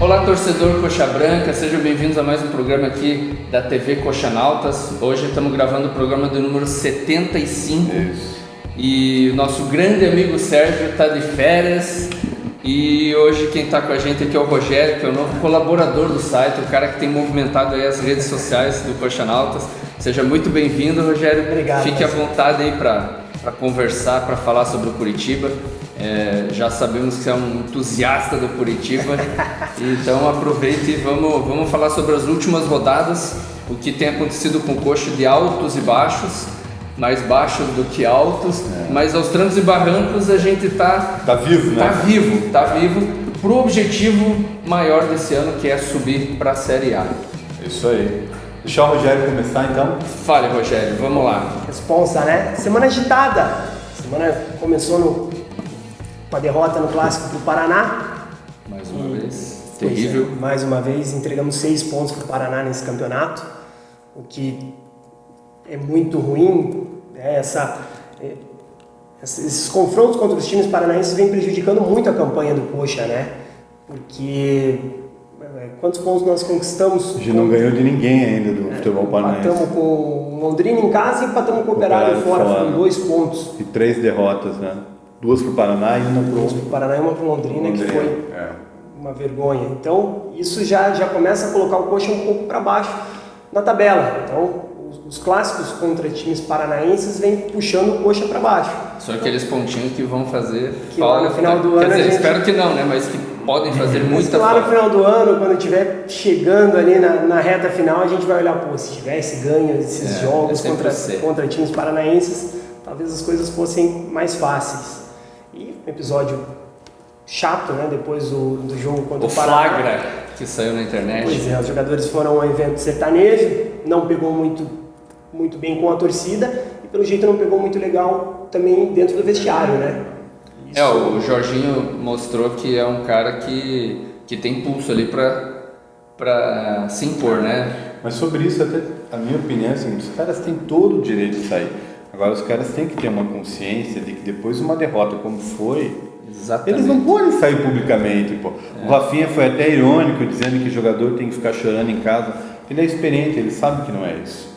Olá, torcedor Coxa Branca, sejam bem-vindos a mais um programa aqui da TV Coxanautas. Hoje estamos gravando o programa do número 75. Isso. E o nosso grande amigo Sérgio está de férias. E hoje quem está com a gente aqui é o Rogério, que é o novo colaborador do site, o cara que tem movimentado aí as redes sociais do Coxanautas. Seja muito bem-vindo, Rogério. Obrigado. Fique à vontade aí para conversar, para falar sobre o Curitiba. Já sabemos que você é um entusiasta do Curitiba, então aproveite e vamos falar sobre as últimas rodadas, o que tem acontecido com o Coxa de altos e baixos, mais baixos do que altos, mas aos trancos e barrancos a gente tá vivo, né? Tá vivo pro objetivo maior desse ano, que é subir para a Série A. Isso aí. Deixar o Rogério começar então. Fale, Rogério, vamos lá. Responsa, né? Semana agitada. Semana começou com a derrota no Clássico pro Paraná. Mais uma vez, terrível. Mais uma vez, entregamos 6 pontos pro Paraná nesse campeonato, o que é muito ruim. Esses confrontos contra os times paranaenses vêm prejudicando muito a campanha do Coxa, né? Porque quantos pontos nós conquistamos? A gente não ganhou de ninguém ainda do futebol paranaense. Empatamos com o Londrina em casa e empatamos com o Operário fora. Foram 2 pontos. E 3 derrotas, né? 2 pro Paraná e uma pro... 2 pro Paraná e uma pro Londrina, que foi uma vergonha. Então, isso já começa a colocar o Coxa um pouco para baixo na tabela. Então, os clássicos contra times paranaenses vêm puxando o Coxa para baixo. São aqueles pontinhos que vão fazer que lá no final do ano, quer dizer, espero que não, né? Mas que podem fazer muita falta. Lá no final do ano, quando estiver chegando ali na reta final, a gente vai olhar, se tivesse ganho esses jogos contra times paranaenses, talvez as coisas fossem mais fáceis. E um episódio chato, né? Depois do jogo contra o Paraná. O flagra que saiu na internet. Pois é, os jogadores foram a um evento sertanejo, não pegou muito bem com a torcida e pelo jeito não pegou muito legal também dentro do vestiário, né? O Jorginho mostrou que é um cara que tem pulso ali para se impor, né? Mas sobre isso, até a minha opinião é assim, os caras têm todo o direito de sair. Agora os caras têm que ter uma consciência de que depois de uma derrota como foi, exatamente, eles não podem sair publicamente. Pô. O Rafinha foi até irônico dizendo que o jogador tem que ficar chorando em casa. Ele é experiente, ele sabe que não é isso.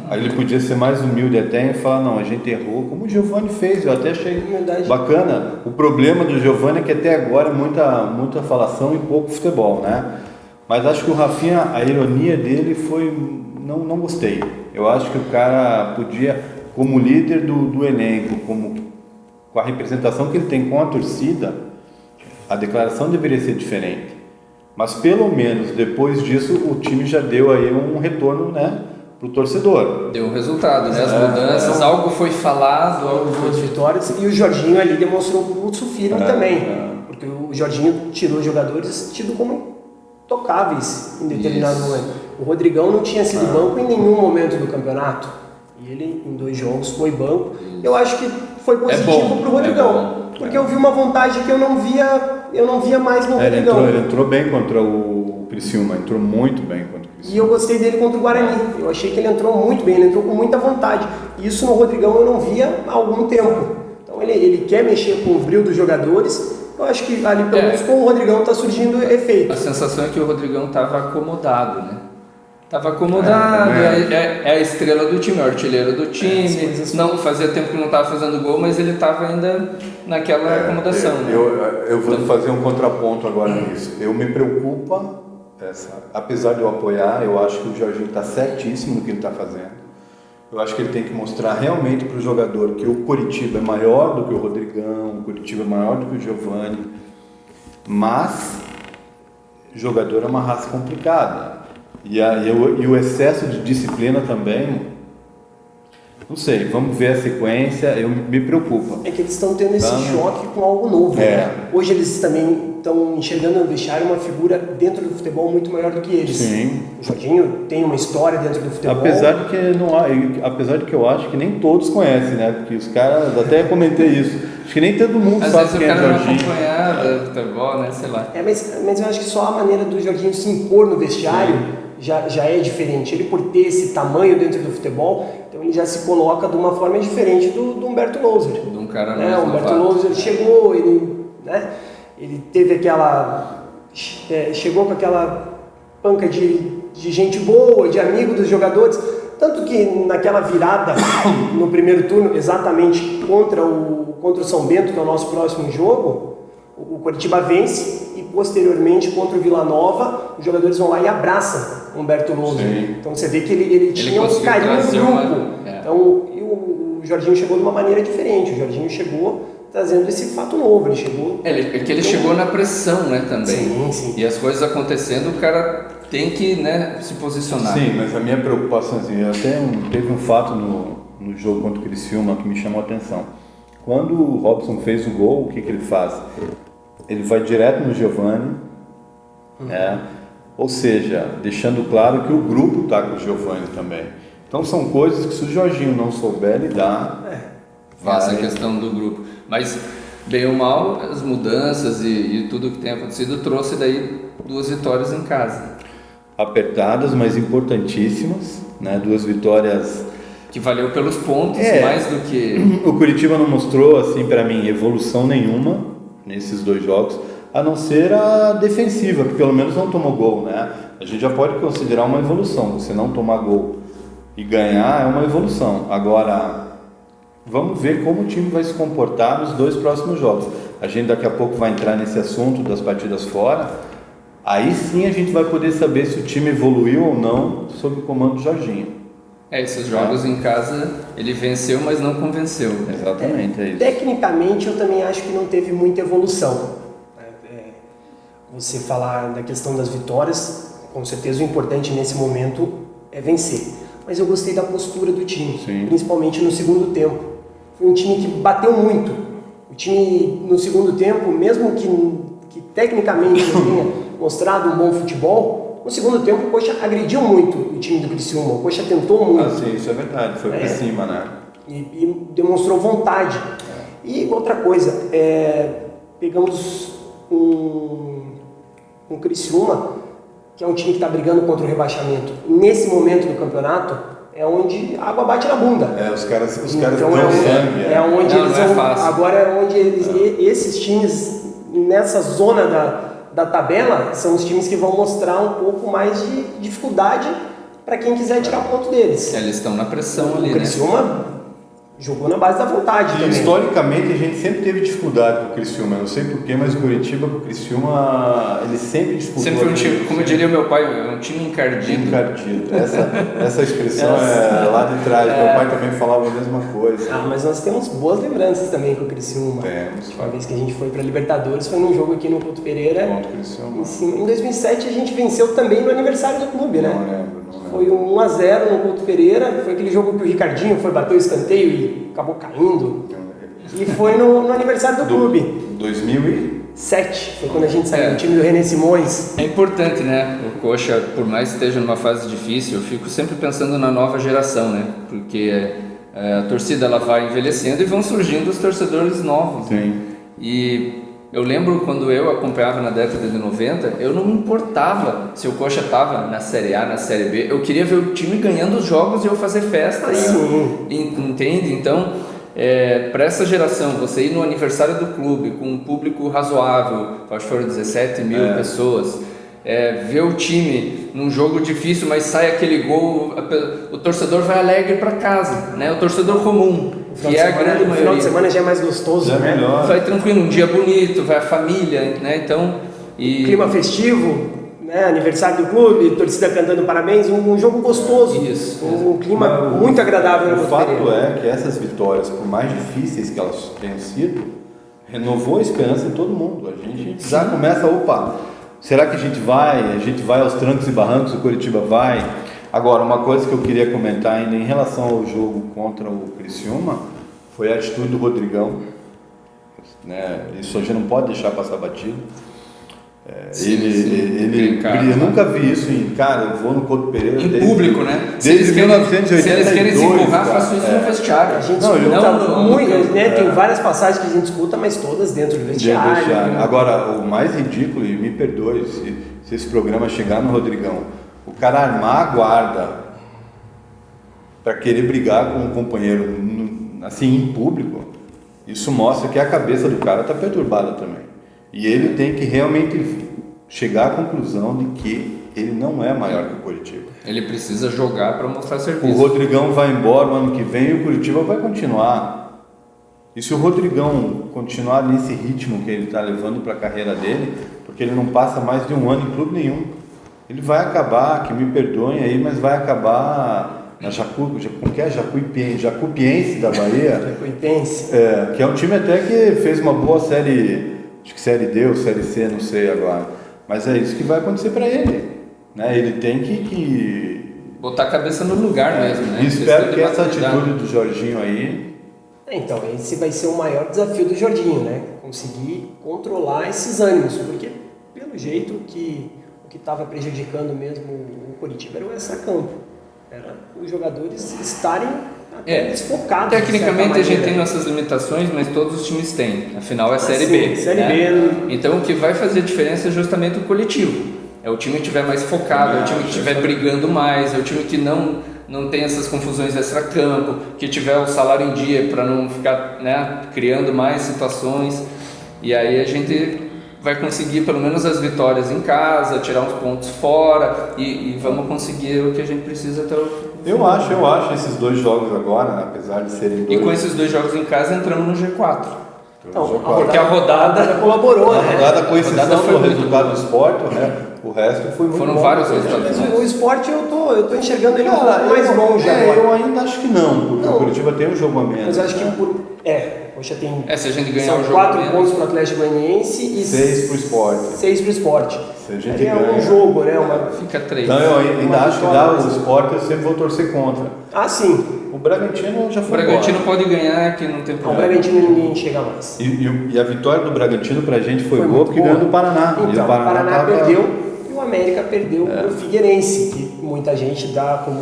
Aí ele podia ser mais humilde até e falar, não, a gente errou, como o Giovani fez, eu até achei bacana. O problema do Giovani é que até agora é muita falação e pouco futebol, né? Mas acho que o Rafinha, a ironia dele foi, não gostei. Eu acho que o cara podia, como líder do elenco, com a representação que ele tem com a torcida, a declaração deveria ser diferente. Mas pelo menos depois disso o time já deu aí um retorno, né? Pro torcedor. Deu um resultado, né? As mudanças, algo foi falado, algo foi... vitórias, e o Jorginho ali demonstrou pulso firme também, porque o Jorginho tirou jogadores tidos como intocáveis em determinado momento. O Rodrigão não tinha sido banco em nenhum momento do campeonato, e ele em 2 jogos foi banco. Eu acho que foi positivo pro Rodrigão, porque eu vi uma vantagem que eu não via mais no Rodrigão. Ele entrou bem contra o Criciúma, entrou muito bem contra o Criciúma. E eu gostei dele contra o Guarani. Eu achei que ele entrou muito bem, ele entrou com muita vontade. Isso no Rodrigão eu não via há algum tempo. Então ele quer mexer com o brilho dos jogadores. Eu acho que ali pelo menos com o Rodrigão está surgindo efeito. A sensação é que o Rodrigão estava acomodado, né? Estava acomodado, é a estrela do time, é o artilheiro do time. Não fazia tempo que não estava fazendo gol, mas ele estava ainda naquela acomodação. Eu vou fazer um contraponto agora nisso. Eu me preocupa, apesar de eu apoiar, eu acho que o Jorginho está certíssimo no que ele está fazendo. Eu acho que ele tem que mostrar realmente para o jogador que o Curitiba é maior do que o Rodrigão, o Curitiba é maior do que o Giovani, mas o jogador é uma raça complicada. E o excesso de disciplina também, não sei, vamos ver a sequência, me preocupa. É que eles estão tendo esse choque com algo novo. Né? Hoje eles também estão enxergando no vestiário uma figura dentro do futebol muito maior do que eles. Sim. O Jorginho tem uma história dentro do futebol. Apesar de que eu acho que nem todos conhecem, né? Porque os caras, até comentei isso, acho que nem todo mundo sabe quem é o Jorginho. Às vezes o cara não acompanhava futebol, né? Sei lá. Mas eu acho que só a maneira do Jorginho se impor no vestiário já é diferente. Ele, por ter esse tamanho dentro do futebol, então ele já se coloca de uma forma diferente do Humberto Louser. De um cara mais O Humberto Louser chegou, ele teve chegou com aquela panca de gente boa, de amigo dos jogadores, tanto que naquela virada no primeiro turno, exatamente contra o São Bento, que é o nosso próximo jogo, o Coritiba vence e posteriormente contra o Vila Nova, os jogadores vão lá e abraçam o Humberto Lousa. Então você vê que ele tinha um carinho no grupo. Então, e o Jorginho chegou de uma maneira diferente. O Jorginho chegou trazendo esse fato novo. Ele chegou. Ele chegou na pressão, né, também. Sim. E as coisas acontecendo, o cara tem que, né, se posicionar. Sim, mas a minha preocupação, assim, teve um fato no jogo contra o Criciúma que me chamou a atenção. Quando o Robson fez o gol, o que ele faz? Ele vai direto no Giovani, né? Ou seja, deixando claro que o grupo está com o Giovani também. Então são coisas que se o Jorginho não souber lidar, essa questão do grupo. Mas, bem ou mal, as mudanças e tudo que tem acontecido trouxe daí 2 vitórias em casa. Apertadas, mas importantíssimas, né? 2 vitórias... Que valeu pelos pontos, mais do que... O Coritiba não mostrou, assim, para mim, evolução nenhuma nesses 2 jogos, a não ser a defensiva, que pelo menos não tomou gol, né? A gente já pode considerar uma evolução. Você não tomar gol e ganhar é uma evolução. Agora, vamos ver como o time vai se comportar nos 2 próximos jogos. A gente daqui a pouco vai entrar nesse assunto das partidas fora. Aí sim a gente vai poder saber se o time evoluiu ou não sob o comando do Jorginho. Esses jogos em casa, ele venceu, mas não convenceu. Exatamente, é isso. Tecnicamente, eu também acho que não teve muita evolução. Você falar da questão das vitórias, com certeza o importante nesse momento é vencer. Mas eu gostei da postura do time, principalmente no segundo tempo. Foi um time que bateu muito. O time, no segundo tempo, mesmo que tecnicamente não tenha mostrado um bom futebol, no segundo tempo o Coxa agrediu muito o time do Criciúma, o Coxa tentou muito. Sim, isso é verdade, foi por cima, né? E demonstrou vontade. E outra coisa, pegamos um Criciúma, que é um time que está brigando contra o rebaixamento. Nesse momento do campeonato, é onde a água bate na bunda. Os caras então, dão sangue. Onde não, eles não é vão, fácil. agora é onde esses times, nessa zona da tabela, são os times que vão mostrar um pouco mais de dificuldade para quem quiser tirar ponto deles. Eles estão na pressão ali, O Criciúma jogou na base da vontade também. Historicamente a gente sempre teve dificuldade com o Criciúma, eu não sei porquê, mas o Coritiba com o Criciúma, ele sempre disputou. Sempre foi um time, como diria meu pai, é um time encardido. Encardido. Essa expressão é lá de trás, meu pai também falava a mesma coisa. Mas nós temos boas lembranças também com o Criciúma. Temos. Uma vez que a gente foi para Libertadores, foi num jogo aqui no Couto Pereira. Contra o Criciúma. Em 2007 a gente venceu também no aniversário do clube, né? Não lembro. Foi um 1-0 no Couto Pereira, foi aquele jogo que o Ricardinho foi bater o escanteio e acabou caindo. E foi no aniversário do clube. 2007. Foi quando a gente saiu do time do René Simões. É importante, né? O Coxa, por mais que esteja numa fase difícil, eu fico sempre pensando na nova geração, né? Porque a torcida ela vai envelhecendo e vão surgindo os torcedores novos. Sim. Né? E eu lembro quando eu acompanhava na década de 90, eu não me importava se o Coxa estava na Série A, na Série B. Eu queria ver o time ganhando os jogos e eu fazer festa. Entende? Então, para essa geração, você ir no aniversário do clube com um público razoável, acho que foram 17 mil pessoas, ver o time num jogo difícil, mas sai aquele gol, o torcedor vai alegre para casa, né? O torcedor comum, que é a grande maioria. O final de semana já é mais gostoso, já né? Melhor. Vai tranquilo, um dia bonito, vai a família, né? Então, clima festivo, né? Aniversário do clube, torcida cantando parabéns, um jogo gostoso. Isso. Um clima muito agradável no O fato Pereira. é que essas vitórias, por mais difíceis que elas tenham sido, renovou a esperança em todo mundo. A gente já começa, será que a gente vai aos trancos e barrancos, o Coritiba vai? Agora, uma coisa que eu queria comentar ainda em relação ao jogo contra o Criciúma foi a atitude do Rodrigão, né? Isso a gente não pode deixar passar batido. Eu nunca vi isso eu vou no Couto Pereira em público, né? Desde 1982. Se eles querem se empurrar, façam isso no vestiário. A gente escuta muito, né? Tem várias passagens que a gente escuta, mas todas dentro do vestiário. Né? Agora, o mais ridículo, e me perdoe se esse programa chegar no Rodrigão, o cara armar a guarda para querer brigar com um companheiro assim em público, isso mostra que a cabeça do cara está perturbada também. E ele tem que realmente chegar à conclusão de que ele não é maior que o Coritiba. Ele precisa jogar para mostrar O serviço. Rodrigão vai embora o ano que vem e o Coritiba vai continuar. E se o Rodrigão continuar nesse ritmo que ele está levando para a carreira dele, porque ele não passa mais de um ano em clube nenhum, ele vai acabar, que me perdoem aí, mas vai acabar na Jacupiense da Bahia. Jacuipense. Que é um time até que fez uma boa série, acho que série D ou série C, não sei agora. Mas é isso que vai acontecer para ele. Né? Ele tem que botar a cabeça no lugar mesmo, né? E espero que essa atitude do Jorginho aí... Então, esse vai ser o maior desafio do Jorginho, né? Conseguir controlar esses ânimos, porque pelo jeito o que estava prejudicando mesmo o Coritiba era o extracampo. Era os jogadores estarem até desfocados. Tecnicamente a gente tem nossas limitações, mas todos os times têm. Afinal é Série B. Série né? B. Então o que vai fazer diferença é justamente o coletivo. É o time que estiver mais focado, é o time que estiver brigando mais, é o time que não tem essas confusões extra-campo, que tiver o salário em dia para não ficar, né, criando mais situações. E aí a gente vai conseguir pelo menos as vitórias em casa, tirar uns pontos fora e vamos conseguir o que a gente precisa até o final. Eu acho esses 2 jogos agora, apesar de serem 2... E com esses 2 jogos em casa entramos no G4. Então, porque a rodada colaborou, a né? rodada, com exceção foi do muito resultado boa. do Sport, né? O resto foi muito Foram bom. vários resultados. Mas o esporte eu tô enxergando ele um Cara, pouco mais longe agora. eu ainda acho que não, porque o Curitiba tem um jogo a menos. Mas eu acho né? que Poxa, tem... se a gente ganhar são o jogo 4 menos, pontos para o Atlético Goianiense e 6 para o Sport. 6 para o Sport. Se a gente É ganha... um jogo, né? fica 3. Então eu ainda Uma acho que vitória, dá o Sport, eu sempre vou torcer contra. Ah, sim. O Bragantino já O foi Bragantino embora. pode ganhar, que não tem O problema. Bragantino ninguém chega mais. E a vitória do Bragantino pra gente foi boa muito porque boa. ganhou do Paraná. E Então, o Paraná tava- perdeu e o América perdeu para o Figueirense, que muita gente dá como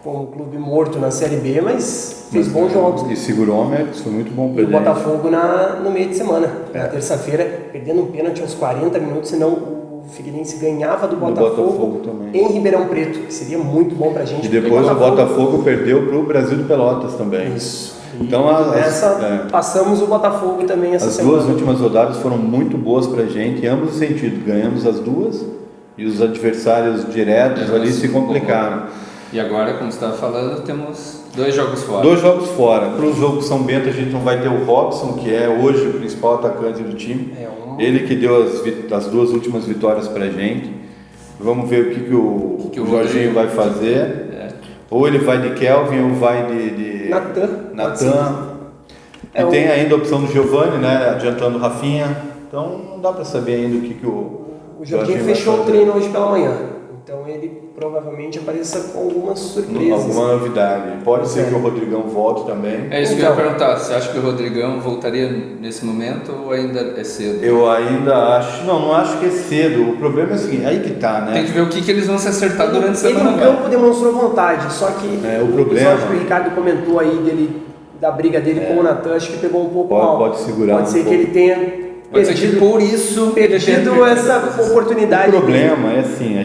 um clube morto na Série B, mas fez bons jogos. E segurou o América, isso foi muito bom pra E o gente. Botafogo no meio de semana, na terça-feira, perdendo um pênalti aos 40 minutos, senão o Figueirense ganhava do Botafogo também. em Ribeirão Preto, que seria muito bom pra gente. E depois o Botafogo perdeu pro Brasil de Pelotas também. Isso. Então passamos o Botafogo também essa as semana. 2 últimas rodadas foram muito boas pra gente, em ambos os sentidos. Ganhamos as 2 e os adversários diretos ali se complicaram. E agora, como você estava falando, temos 2 jogos fora. 2 jogos fora. Para o jogo São Bento a gente não vai ter o Robson, que é hoje o principal atacante do time. Ele que deu as 2 últimas vitórias pra gente. Vamos ver o que o Jorginho vai fazer. Ou ele vai de Kelvin ou vai de Natan. E tem ainda a opção do Giovani, né? Adiantando o Rafinha. Então não dá para saber ainda o que O Jorginho fechou o treino hoje pela manhã. Então ele provavelmente apareça com algumas surpresas. Alguma novidade. Pode ser que o Rodrigão volte também. É isso que eu ia perguntar. Você acha que o Rodrigão voltaria nesse momento ou ainda é cedo? Eu ainda acho... Não acho que é cedo. O problema é o seguinte, aí que tá, né? Tem que ver o que eles vão se acertar durante a Ele semana. no campo demonstrou vontade, só que o problema episódio que o Ricardo comentou aí da briga dele com o Natan, acho que pegou um pouco mal. Pode segurar Pode ser um que pouco. ele tenha Pode ser que por isso perdido essa oportunidade. O problema é assim,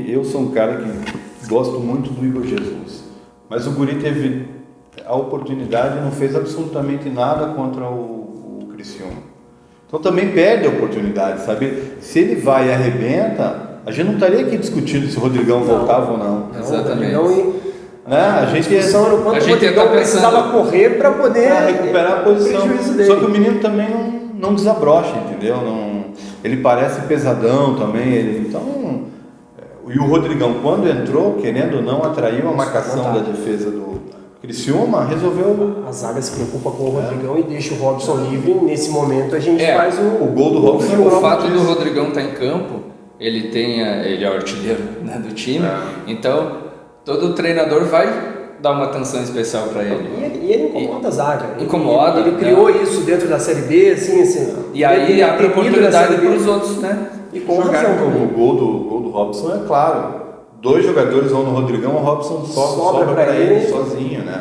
eu sou um cara que gosto muito do Igor Jesus, mas o guri teve a oportunidade e não fez absolutamente nada contra o Criciúma. Então também perde a oportunidade, sabe? Se ele vai e arrebenta, a gente não estaria aqui discutindo se o Rodrigão voltava ou não. Exatamente. Né? A discussão era o quanto o gente Rodrigão tá precisava correr para poder recuperar a posição. prejuízo dele. Só que o menino também não desabrocha, entendeu? Ele parece pesadão também. E o Rodrigão, quando entrou, querendo ou não, atraiu a marcação da defesa do Criciúma, resolveu... A zaga se preocupa com o Rodrigão e deixa o Robson livre. Nesse momento a gente faz o gol do Robson. O fato do Rodrigão estar em campo, ele é o artilheiro, né, do time, então todo treinador vai dar uma atenção especial para ele. E ele incomoda a zaga. Incomoda. Ele criou isso dentro da Série B, assim. E aí abre oportunidade para os outros, né? E com razão. O gol do Robson é claro. 2 jogadores vão no Rodrigão, o Robson sobra para ele sozinho, né?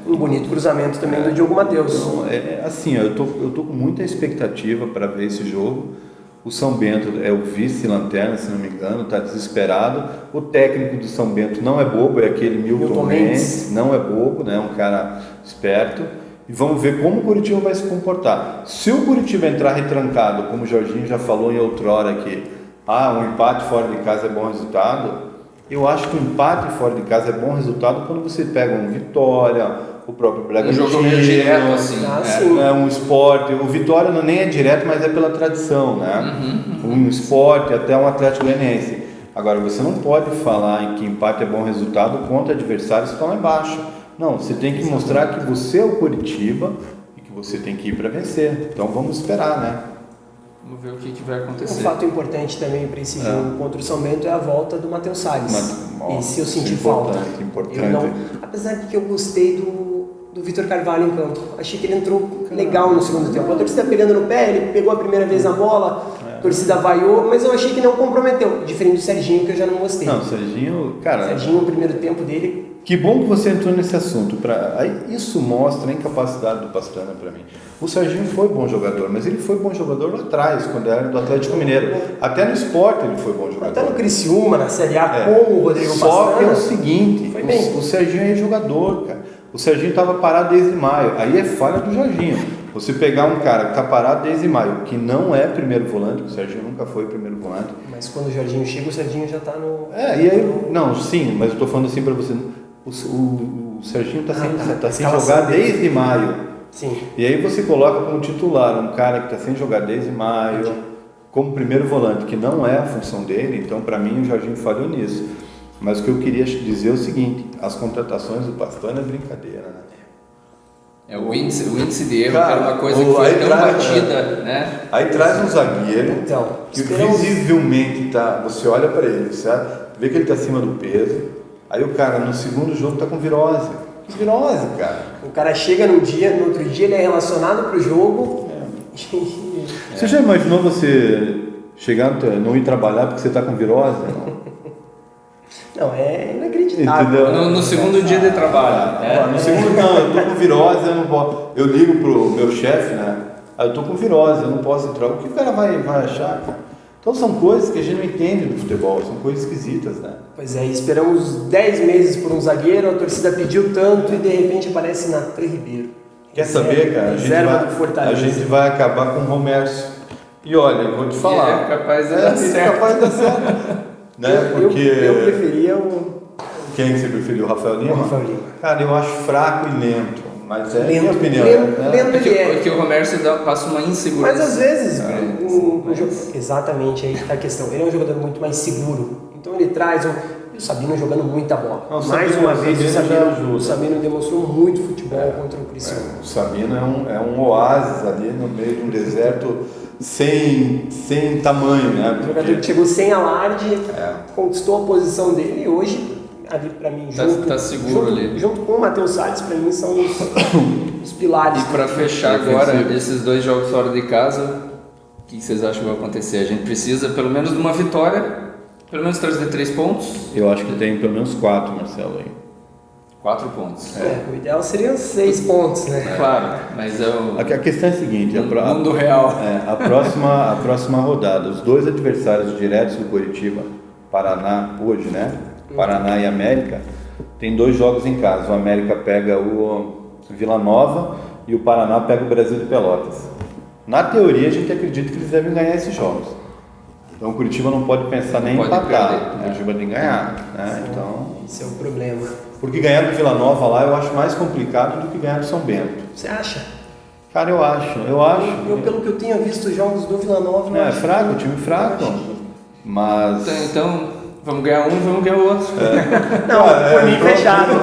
Um bonito cruzamento também do Diogo Matheus. Então, assim, eu tô com muita expectativa para ver esse jogo. O São Bento é o vice-lanterna, se não me engano, está desesperado. O técnico do São Bento não é bobo, é aquele Milton Mendes, não é bobo, né? Um cara esperto. E vamos ver como o Curitiba vai se comportar. Se o Curitiba entrar retrancado, como o Jorginho já falou em outrora aqui, um empate fora de casa é bom resultado. Eu acho que o empate fora de casa é bom resultado quando você pega um Vitória, o próprio Bragantino. Um jogo meio direto, assim. Um Sport. O Vitória nem é direto, mas é pela tradição, né? Um Sport, até um Atlético Goianiense. Agora, você não pode falar em que empate é bom resultado contra adversários que estão lá embaixo. Não, você tem que mostrar que você é o Coritiba e que você tem que ir para vencer. Então vamos esperar, né? Vamos ver o que vai acontecer. Um fato importante também para esse jogo contra o São Bento é a volta do Matheus Salles. Esse eu senti falta. Importante. Apesar de que eu gostei do Vitor Carvalho em campo. Achei que ele entrou legal no segundo tempo. A torcida pegando no pé, ele pegou a primeira vez na bola, a torcida vaiou, mas eu achei que não comprometeu. Diferente do Serginho, que eu já não gostei. Não, o Serginho, cara... Serginho, no primeiro tempo dele... Que bom que você entrou nesse assunto. Isso mostra a incapacidade do Pastrana para mim. O Serginho foi bom jogador, mas ele foi bom jogador lá atrás, quando era do Atlético Mineiro. Até no Sport ele foi bom jogador. Até no Criciúma, na Série A, com o Rodrigo Pastrana. Só que é o seguinte, o Serginho é jogador, cara. O Serginho estava parado desde maio. Aí é falha do Jorginho. Você pegar um cara que está parado desde maio, que não é primeiro volante, o Serginho nunca foi primeiro volante. Mas quando o Jorginho chega, o Serginho já está no... E aí... Não, sim, mas eu estou falando assim para você... O Serginho está sem jogar desde maio. Sim. E aí você coloca como titular um cara que está sem jogar desde maio, como primeiro volante, que não é a função dele. Então, para mim, o Jorginho falhou nisso. Mas o que eu queria dizer é o seguinte: as contratações do Pastrana é brincadeira, né? O índice de erro, cara, era uma coisa que foi tão batida, né? Aí traz um zagueiro que visivelmente você olha para ele, certo? Vê que ele está acima do peso. Aí o cara no segundo jogo tá com virose. Virose, cara. O cara chega no outro dia ele é relacionado pro jogo. Você já imaginou você chegar, não ir trabalhar porque você tá com virose? Não, é inacreditável. Entendeu? No segundo dia de trabalho. No segundo não, eu tô com virose, eu não posso. Eu ligo pro meu chefe, né? Eu tô com virose, eu não posso entrar. O que o cara vai achar, cara? Então são coisas que a gente não entende do futebol, são coisas esquisitas, né? Pois é, esperamos 10 meses por um zagueiro, a torcida pediu tanto e de repente aparece Natan Ribeiro. Quer saber, cara? A gente vai acabar com o Romércio. E olha, eu vou te falar. É capaz de dar certo. Capaz de dar certo. Né? Porque... eu preferia o... Quem que você preferiu? O Rafael Lima? O Rafael Lima. Cara, eu acho fraco e lento. Mas é a minha opinião. Lento ele é. Porque o Romércio passa uma insegurança. Mas às vezes, exatamente aí está a questão. Ele é um jogador muito mais seguro. Então ele traz o Sabino jogando muita bola. Não, mais uma vez o Sabino demonstrou muito futebol contra o Criciúma. O Sabino é um oásis ali no meio de um deserto sem tamanho, né? O jogador que chegou sem alarde, conquistou a posição dele e hoje ali para mim tá seguro ali. Junto com o Matheus Salles, para mim são os pilares. E para fechar agora desses 2 jogos fora de casa, o que vocês acham que vai acontecer? A gente precisa pelo menos de uma vitória, pelo menos trazer 3 pontos. Eu acho que tem pelo menos 4, Marcelo, aí. 4 pontos. O ideal seriam 6 pontos, né? Claro, mas a questão é a seguinte: mundo real. A próxima rodada, os 2 adversários diretos do Coritiba, Paraná hoje, né? Paraná e América, tem 2 jogos em casa. O América pega o Vila Nova e o Paraná pega o Brasil de Pelotas. Na teoria, a gente acredita que eles devem ganhar esses jogos. Então o Curitiba não pode pensar nem em empatar. O Curitiba tem que ganhar, né? Então, esse é o problema. Porque ganhar do Vila Nova lá eu acho mais complicado do que ganhar do São Bento. Você acha? Cara, eu acho. Eu pelo que eu tenho visto os jogos do Vila Nova... É fraco, time fraco. Mas... Então, vamos ganhar um, vamos ganhar o outro. Não, por mim fechado.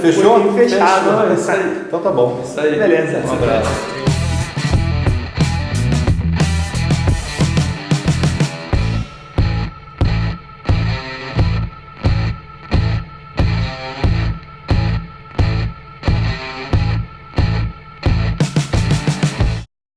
Fechou? Por mim fechado. Então tá bom. Isso aí. Beleza. Um abraço.